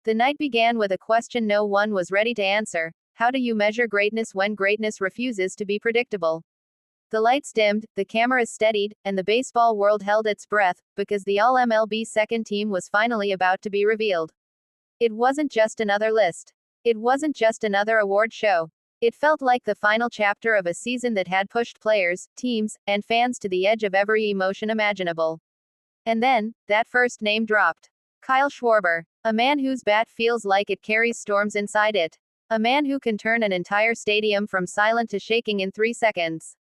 The night began with a question no one was ready to answer. How do you measure greatness when greatness refuses to be predictable? The lights dimmed, the cameras steadied, and the baseball world held its breath, because the All-MLB second team was finally about to be revealed. It wasn't just another list. It wasn't just another award show. It felt like the final chapter of a season that had pushed players, teams, and fans to the edge of every emotion imaginable. And then, that first name dropped. Kyle Schwarber. A man whose bat feels like it carries storms inside it. A man who can turn an entire stadium from silent to shaking in 3 seconds.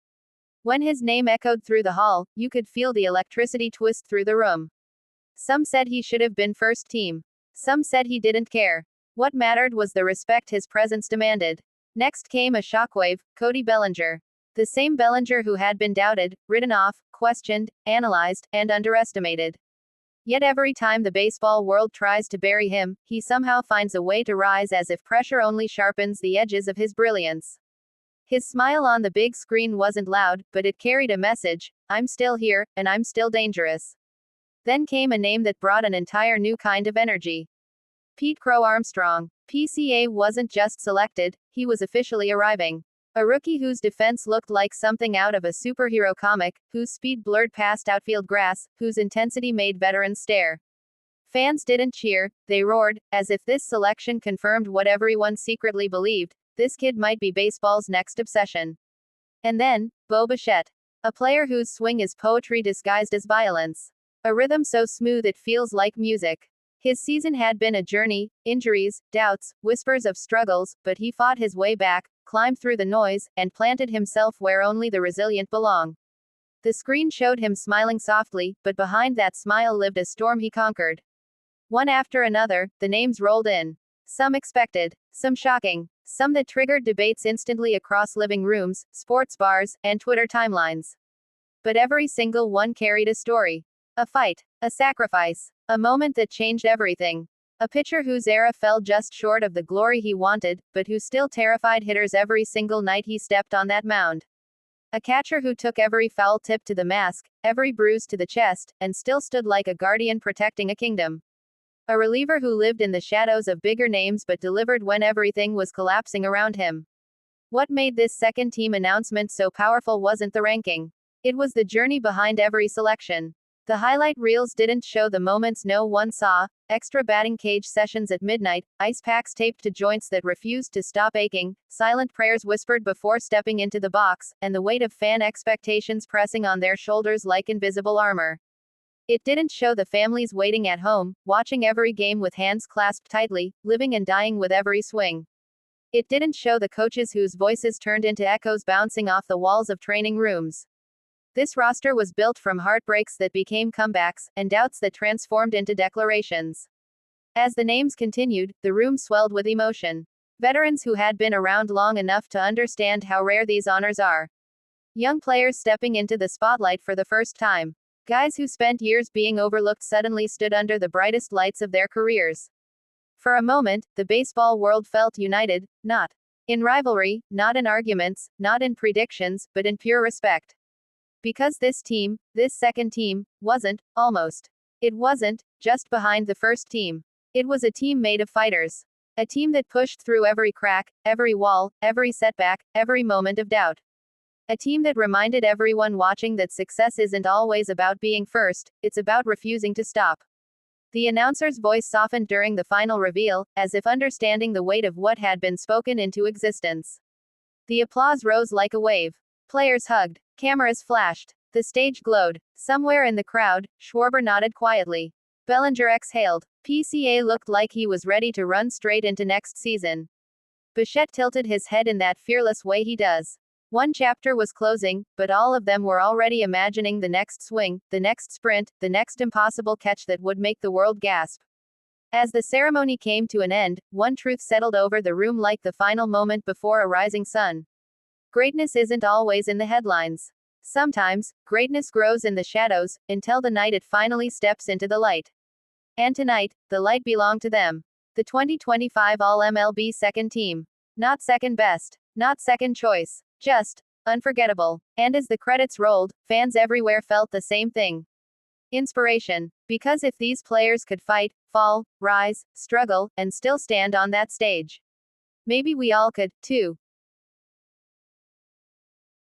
When his name echoed through the hall, you could feel the electricity twist through the room. Some said he should have been first team. Some said he didn't care. What mattered was the respect his presence demanded. Next came a shockwave, Cody Bellinger. The same Bellinger who had been doubted, written off, questioned, analyzed, and underestimated. Yet every time the baseball world tries to bury him, he somehow finds a way to rise as if pressure only sharpens the edges of his brilliance. His smile on the big screen wasn't loud, but it carried a message: I'm still here, and I'm still dangerous. Then came a name that brought an entire new kind of energy. Pete Crow Armstrong. PCA wasn't just selected, he was officially arriving. A rookie whose defense looked like something out of a superhero comic, whose speed blurred past outfield grass, whose intensity made veterans stare. Fans didn't cheer, they roared, as if this selection confirmed what everyone secretly believed: this kid might be baseball's next obsession. And then, Bo Bichette. A player whose swing is poetry disguised as violence. A rhythm so smooth it feels like music. His season had been a journey: injuries, doubts, whispers of struggles, but he fought his way back, climbed through the noise, and planted himself where only the resilient belong. The screen showed him smiling softly, but behind that smile lived a storm he conquered. One after another, the names rolled in. Some expected, some shocking, some that triggered debates instantly across living rooms, sports bars, and Twitter timelines. But every single one carried a story. A fight, a sacrifice, a moment that changed everything. A pitcher whose era fell just short of the glory he wanted, but who still terrified hitters every single night he stepped on that mound. A catcher who took every foul tip to the mask, every bruise to the chest, and still stood like a guardian protecting a kingdom. A reliever who lived in the shadows of bigger names but delivered when everything was collapsing around him. What made this second team announcement so powerful wasn't the ranking. It was the journey behind every selection. The highlight reels didn't show the moments no one saw: extra batting cage sessions at midnight, ice packs taped to joints that refused to stop aching, silent prayers whispered before stepping into the box, and the weight of fan expectations pressing on their shoulders like invisible armor. It didn't show the families waiting at home, watching every game with hands clasped tightly, living and dying with every swing. It didn't show the coaches whose voices turned into echoes bouncing off the walls of training rooms. This roster was built from heartbreaks that became comebacks, and doubts that transformed into declarations. As the names continued, the room swelled with emotion. Veterans who had been around long enough to understand how rare these honors are. Young players stepping into the spotlight for the first time. Guys who spent years being overlooked suddenly stood under the brightest lights of their careers. For a moment, the baseball world felt united, not in rivalry, not in arguments, not in predictions, but in pure respect. Because this team, this second team, wasn't, almost. It wasn't, just behind the first team. It was a team made of fighters. A team that pushed through every crack, every wall, every setback, every moment of doubt. A team that reminded everyone watching that success isn't always about being first, it's about refusing to stop. The announcer's voice softened during the final reveal, as if understanding the weight of what had been spoken into existence. The applause rose like a wave. Players hugged. Cameras flashed. The stage glowed. Somewhere in the crowd, Schwarber nodded quietly. Bellinger exhaled. PCA looked like he was ready to run straight into next season. Bichette tilted his head in that fearless way he does. One chapter was closing, but all of them were already imagining the next swing, the next sprint, the next impossible catch that would make the world gasp. As the ceremony came to an end, one truth settled over the room like the final moment before a rising sun. Greatness isn't always in the headlines. Sometimes, greatness grows in the shadows, until the night it finally steps into the light. And tonight, the light belonged to them. The 2025 All-MLB second team. Not second best. Not second choice. Just unforgettable. And as the credits rolled, fans everywhere felt the same thing. Inspiration. Because if these players could fight fall, rise, struggle, and still stand on that stage. Maybe we all could, too.